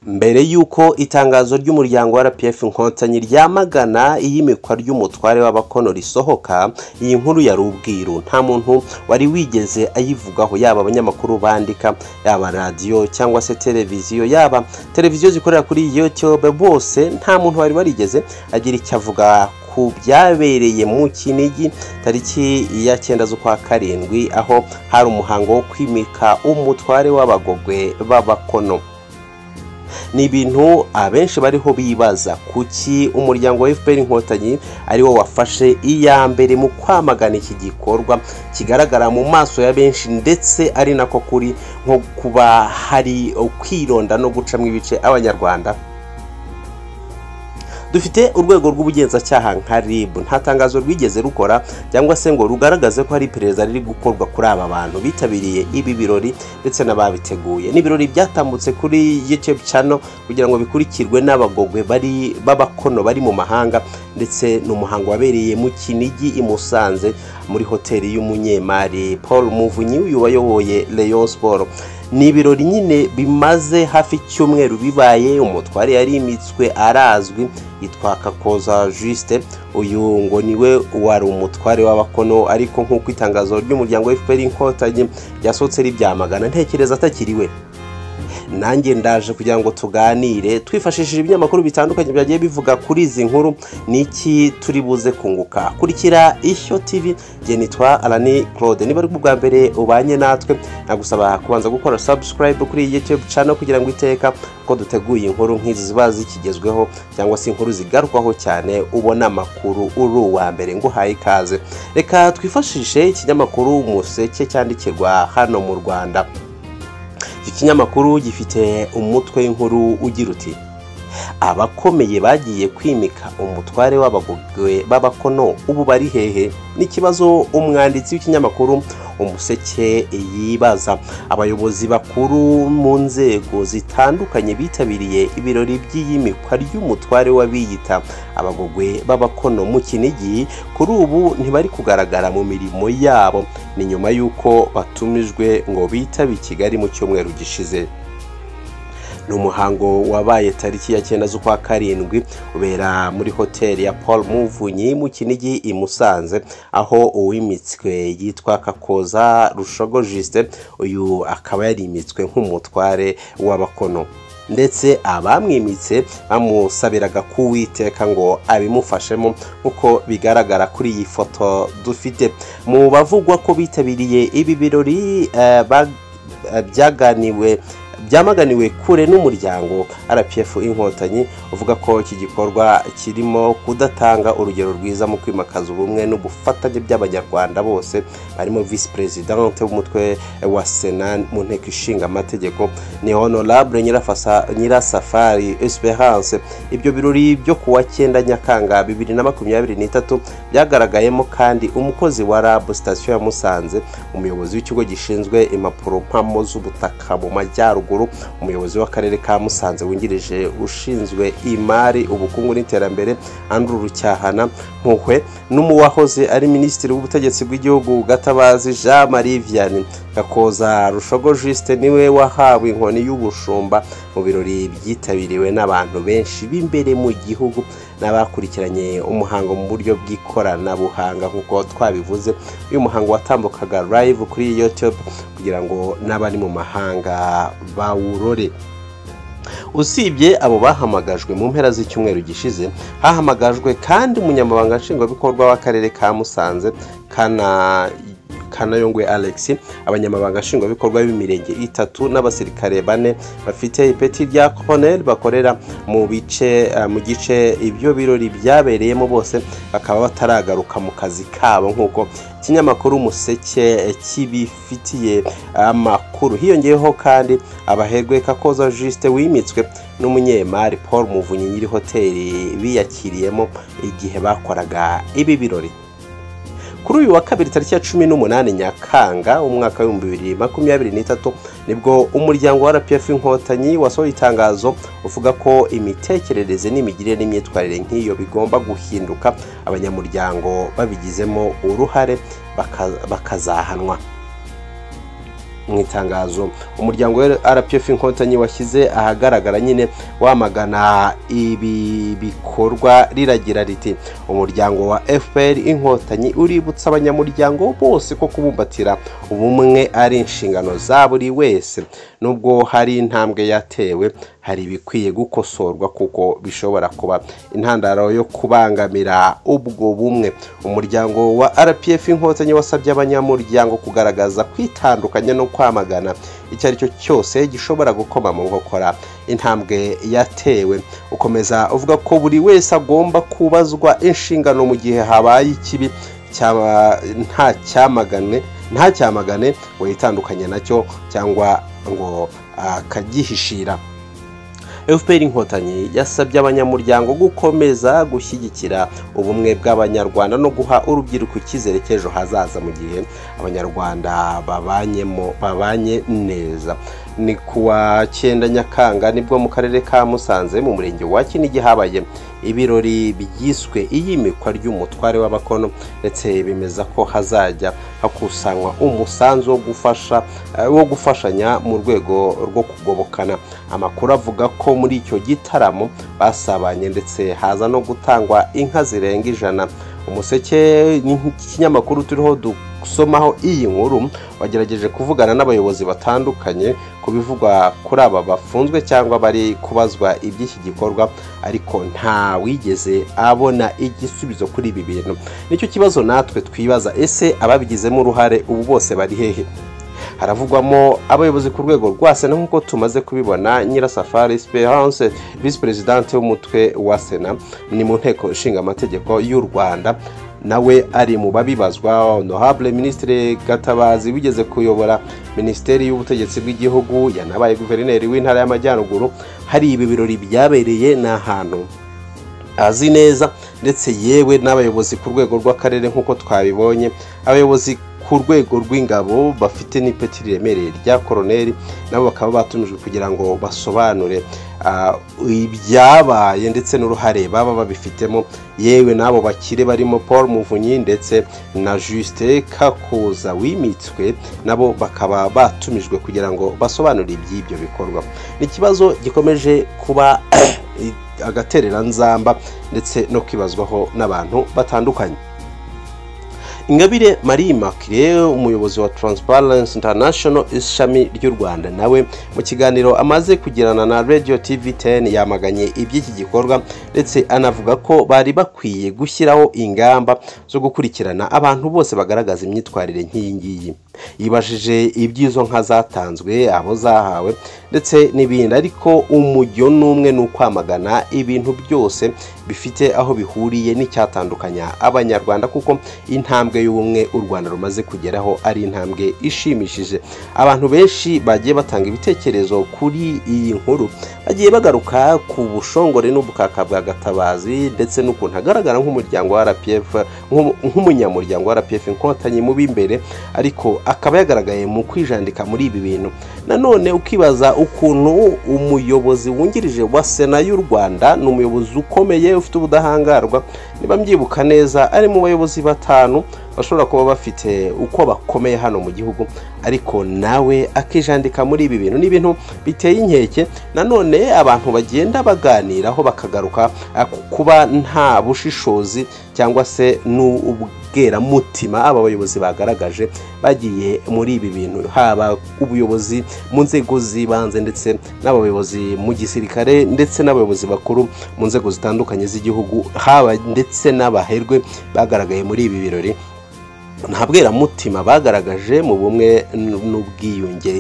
mbere yuko itangazo ry'umuryango wa RPF Inkotanyi ryamagana iyimikwa ry'umutware w'abakono risohoka, iyi nkuru yari ubwiru, nta muntu wari wigeze ayivugaho, yaba abanyamakuru bandika, yaba radio cyangwa se televiziyo, yaba televiziyo zikorera kuri YouTube, bose nta muntu wari warigeze agira icyo avuga ku byabereye mu Kinigi tariki ya 9 z'ukwa karindwi, aho hari umuhango wo kwimika umutware w'abagogwe b'abakono. Ni ibintu abenshi bariho bibaza kuki umuryango wa FPR Inkotanyi ari wo wafashe iya mbere mu kwamagana iki gikorwa kigaragara mu maso ya benshi, ndetse ari nako kuri nko kuba hari kwironda no gucamwa ibice abanyarwanda. Dufite urwego rw'ubugenzacyaha nka RIB, nta tangazo rwigeze rukora cyangwa se ngo rugaragaze ko hari iperereza riri gukorwa kuri aba bantu bitabiriye ibi birori ndetse n'ababiteguye. Ni birori byatambutse kuri YouTube channel kugira ngo bikurikirwe n'abagogwe bari b'abakono bari mu mahanga, ndetse n'umuhango wabereye mu Kinigi i Musanze muri hoteli y'umunyemari Paul Muvunyi uyu wayoboye Rayon Sport. Ni ibirori nyine bimaze hafi cyumweru bibaye. Umutware yarimitswe arazwi, yitwa Kakoza Juste, uyu ngo niwe wari umutware w'abakono, ariko nk'uko itangazo ry'umuryango wa FPR Inkotanyi yasohotse ribyamagana, ntekereza atakiriwe. Nanjye ndaje kugira ngo tuganire twifashishije ibinyamakuru bitandukanye byagiye bivuga kuri izi nkuru, niki turi buze kunguka. Kurikira Ishyo TV, je nitwa Alani Claude. Niba ari bwa mbere ubanye natwe, nagusaba kubanza gukora subscribe kuri YouTube channel kugira ngo iteka ko duteguye inkuru nk'izi ziba zikigezweho cyangwa se inkuru zigarukwaho cyane ubona amakuru uri uwa mbere. Nguhaye ikaze. Reka twifashishe ikinyamakuru Umuseke cyandikirwa hano mu Rwanda. Ikinyamakuru gifite umutwe w'inkuru ugira uti: abakomeye bagiye kwimika umutware w'abagogwe b'abakono ubu bari hehe? N'ikibazo umwanditsi w'ikinyamakuru Umuseke yibaza. Abayobozi bakuru mu nzego zitandukanye bitabiriye ibirori by'iyimikwa ry'umutware w'abiyita abagogwe b'abakono mu Kinigi kuri ubu ntibari kugaragara mu mirimo yabo, ni nyuma yuko batumijwe ngo bitabe Kigali mu cyumweru gishize. N'umuhango wabaye tariki ya 9 z'ukwa karindwi ubera muri hoteli ya Paul Muvunyi mu Kinigi i Musanze, aho uwimitswe yitwa Kakoza Rushogo Juste, uyu akaba yarimitswe nk'umutware w'abakono, ndetse abamwimitse bamusabiraga kuwiteka ngo abimufashemo, uko bigaragara kuri iyi foto dufite. Mu bavugwa ko bitabiriye ibi birori byamaganiwe kure n'umuryango RPF Inkotanyi uvuga ko iki gikorwa kirimo kudatanga urugero rwiza mu kwimakaza ubumwe n'ubufatanye by'abanyarwanda bose, barimo Vice President w'umutwe wa Senat mu nteko ishinga amategeko ni Honorable Nyirasafari Esperance. Ibyo birori byo kuwa 9 Nyakanga 2023 byagaragayemo kandi umukozi wa RAB station ya Musanze, umuyobozi w'ikigo gishinzwe impapuro mpamo z'ubutaka mu majyaruguru, umuyobozi w'akarere ka Musanze wungirije ushinzwe imari, ubukungu n'iterambere Andrew Rucyahana Mpuhwe, n'umuwahoze ari minisitiri w'ubutegetsi bw'igihugu Gatabazi Jean Marie Vianney. Kakoza Rushogo Juste niwe wahawe inkoni y'ubushumba mu birori byitabiriwe n'abantu benshi b'imbere mu gihugu n'abakurikiranye umuhango mu buryo bw'ikoranabuhanga nk'uko twabivuze. Uyu muhango watambukaga live kuri YouTube kugira ngo n'abari mu mahanga bawurore. Usibye abo bahamagajwe mu mpera z'icyumweru gishize, hahamagajwe kandi umunyamabanga nshingwabikorwa w'akarere ka Musanze Kanayongwe Alex, abanyamabanga nshingwabikorwa b'imirenge 3 n'abasirikare 4 bafite ipeti rya colonel bakorera mu gice ibyo birori byabereyemo, bose bakaba bataragaruka mu kazi kabo nk'uko ikinyamakuru Umuseke kibifitiye amakuru. Hiyongeyeho kandi abaherwe Kakoza Juste wimitswe n'umunyemari Paul Muvunyi nyiri hoteli biyakiriyemo igihe bakoraga ibi birori. Kuri uyu wa kabiri tariki ya 18 Nyakanga umwaka wa 2023 nibwo umuryango wa RPF Inkotanyi wasohoye itangazo uvuga ko imitekerereze n'imigirire n'imyitwarire nk'iyo bigomba guhinduka, abanyamuryango babigizemo uruhare bakazahanwa. mu itangazo umuryango wa RPF Inkotanyi washyize ahagaragara nyine wamagana ibi bikorwa riragira riti umuryango wa FPR Inkotanyi uributsa abanyamuryango bose ko kubumbatira ubumwe ari inshingano za buri wese nubwo hari intambwe yatewe hari ibikwiye gukosorwa kuko bishobora kuba intandaro yo kubangamira ubwo bumwe umuryango wa RPF Inkotanyi wasabye abanyamuryango kugaragaza kwitandukanya no kwamagana icyo ari cyo cyose gishobora gukoma mu nkokora intambwe yatewe ukomeza uvuga ko buri wese agomba kubazwa inshingano mu gihe habaye ikibi nta cyamagane ngo yitandukanye nacyo cyangwa ngo akagihishira FPR Inkotanyi yasabye abanyamuryango gukomeza gushyigikira ubumwe bw'abanyarwanda no guha urubyiruko icyizere cy'ejo hazaza mu gihe abanyarwanda babanye neza ni kuwa 9 Nyakanga nibwo mu karere ka Musanze mu murenge wa Kinigi habaye ibirori byiswe Iyimikwa ry'Umutware w'abakono ndetse bemeza ko hazajya hakusanywa umusanzu wo gufashanya mu rwego rwo kugobokana amakuru avuga ko muri icyo gitaramo basabanye ndetse haza no gutangwa inka zirenga 100 umuseke n'ikinyamakuru turiho dusomaho iyi nkuru wagerageje kuvugana n'abayobozi batandukanye kubivugwa kuri aba bafunzwe cyangwa bari kubazwa iby'iki gikorwa ariko nta wigeze abona igisubizo kuri ibi bintu nicyo kibazo natwe twibaza ese ababigizemo uruhare ubu bose bari hehe haravugwamo abayobozi ku rwego rwa Sena nkuko tumaze kubibona Nyirasafari Esperance Vice President w'umutwe wa Sena ni mu nteko ishinga amategeko y'u Rwanda nawe ari mu babibazwa Honorable Ministre Gatabazi wigeze kuyobora Ministeri y'Ubutegetsi bw'igihugu yanabaye guverineri w'intara y'Amajyaruguru hari ibi birori byabereye n'ahantu azi neza ndetse yewe n'abayobozi ku rwego rw'akarere nkuko twabibonye abayobozi ku rwego rw'ingabo bafite n'ipeti riremereye rya koroneri nabo bakaba batumijwe kugira ngo basobanure ibyabaye ndetse n'uruhare baba babifitemo yewe nabo bakire barimo Paul Muvunyi ndetse na Juste Kakuza wimitswe nabo bakaba batumijwe kugira ngo basobanure iby'ibyo bikorwa ni kibazo gikomeje kuba agaterera nzamba ndetse no kwibazwaho n'abantu batandukanye Ingabire Marie-Immaculée umuyobozi wa Transparency International ishami ry'u Rwanda nawe mu kiganiro amaze kugirana na Radio TV 10 yamaganye iby'iki gikorwa ndetse anavuga ko bari bakwiye gushyiraho ingamba zo gukurikirana abantu bose bagaragaza imyitwarire nk'iyingiyi yibajije ibyizo nka zatanzwe abo zahawe ndetse n'ibindi ariko umujyo n'umwe n'ukwamagana ibintu byose bifite aho bihuriye n'icyatandukanya abanyarwanda kuko intambwe y'ubumwe u Rwanda rumaze kugeraho ari intambwe ishimishije abantu benshi bagiye batanga ibitekerezo kuri iyi nkuru bagiye bagaruka ku bushongore n'ubukaka bwa Gatabazi ndetse n'ukuntu agaragara nk'umuryango wa RPF nk'umunyamuryango wa RPF Inkotanyi mu bimbere ariko akaba yagaragaye mu kwijandika muri ibi bintu nanone ukibaza ukuntu umuyobozi wungirije wa Sena y'u Rwanda n'umuyobozi ukomeye ufite ubudahangarwa niba mbyibuka neza ari mu bayobozi 5 bashobora kuba bafite uko bakomeye hano mu gihugu ariko nawe akijandika muri ibi bintu n'ibintu biteye inkeke nanone abantu bagenda baganiraho bakagaruka kuba nta bushishozi cyangwa se n'ubwera mutima aba bayobozi bagaragaje bagiye muri ibi bintu haba ubuyobozi mu nzego zibanze ndetse n'abayobozi mu gisirikare ndetse n'abayobozi bakuru mu nzego zitandukanye z'igihugu haba ndetse n'abaherwe bagaragaye muri ibi birori ntabwera mutima bagaragaje mu bumwe n'ubwiyunge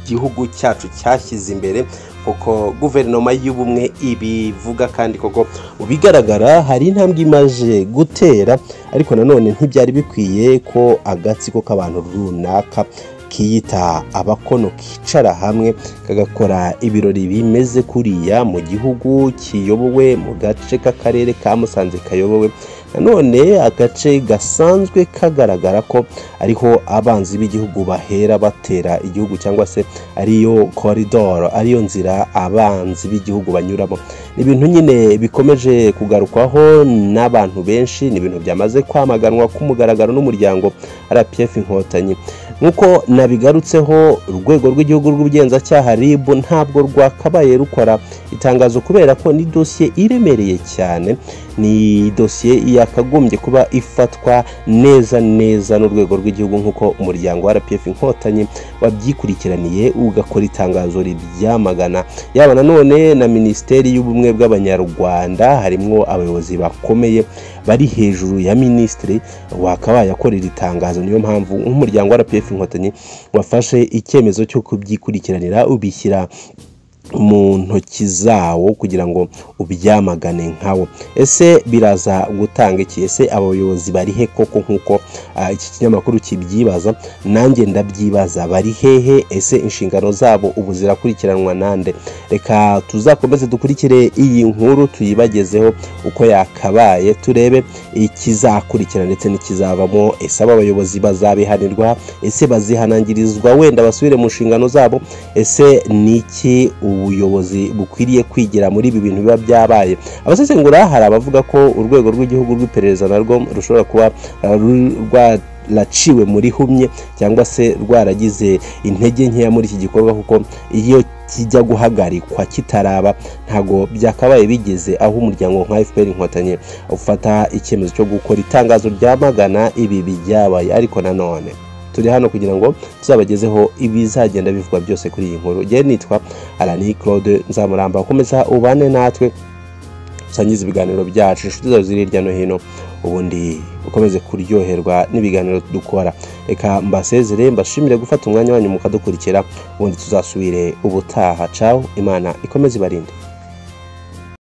igihugu cyacu cyashyize imbere kuko guverinoma y'ubumwe ibivuga kandi koko ubigaragara hari intambwe imaje gutera ariko nanone ntibyari bikwiye ko agatsiko k'abantu runaka kiyita abakono kicara hamwe kagakora ibirori bimeze kuriya mu gihugu kiyobowe mu gace k'akarere ka Musanze kayobowe nanone agace gasanzwe kagaragara ko ariho abanzi b'igihugu bahera batera igihugu cyangwa se ariyo corridor ariyo nzira abanzi b'igihugu banyuramo ibintu nyine bikomeje kugarukwaho n'abantu benshi n'ibintu byamaze kwamaganwa kumugaragaro n'umuryango RPF Inkotanyi nkuko nabigarutseho urwego rw'igihugu rw'ubugenzacyaha RIB ntabwo rwakabaye rukora itangazo kubera ko ni dosiye iremereye cyane, ni dosiye yakagombye kuba ifatwa neza n'urwego rw'igihugu nkuko umuryango wa RPF Inkotanyi wabyikurikiraniye ugakora itangazo ribyamagana. Yaba nanone na Minisiteri y'Ubumwe bw'Abanyarwanda harimo abayobozi bakomeye bari hejuru ya Minisitiri wakabaye akorera itangazo. Niyo mpamvu umuryango wa RPF Inkotanyi wafashe icyemezo cyo kubyikurikiranira ubishyira mu ntoki zawo kugira ngo ubyamagane nkawo. Ese biraza gutanga iki? Ese abayobozi bari he koko nkuko iki kinyamakuru kibyibaza? Nanjye ndabyibaza, bari hehe? Ese inshingano zabo ubu zirakurikiranwa nande? Reka tuzakomeze dukurikire iyi nkuru tuyibagezeho uko yakabaye, turebe ikizakurikira ndetse n'ikizavamo. Ese aba bayobozi bazabihanirwa? Ese bazihanangirizwa wenda basubire mu nshingano zabo? Ese niki ubuyobozi bukwiriye kwigira muri ibi bintu biba byabaye? Abasesengura hari abavuga ko urwego rw'igihugu rw'iperereza narwo rushobora kuba rwaraciwe muri humye cyangwa se rwaragize intege nkeya muri iki gikorwa, kuko iyo kijya guhagarikwa kitaraba ntago byakabaye bigeze aho umuryango nka FPR Inkotanyi ufata icyemezo cyo gukora itangazo ryamagana ibi byabaye. Ariko nanone turi hano kugira ngo tuzabagezeho ibizagenda bivugwa byose kuri iyi nkuru. Je nitwa Alani Claude Nzamuramba, ukomeza ubane natwe sangiza ibiganiro byacu, inshuti zawe ziri hirya no hino, ubundi ukomeze kuryoherwa n'ibiganiro dukora. Reka mbasezere, mbashimire gufata umwanya wanyu mukadukurikira, ubundi tuzasubire ubutaha. Ciao, Imana ikomeze ibarinde.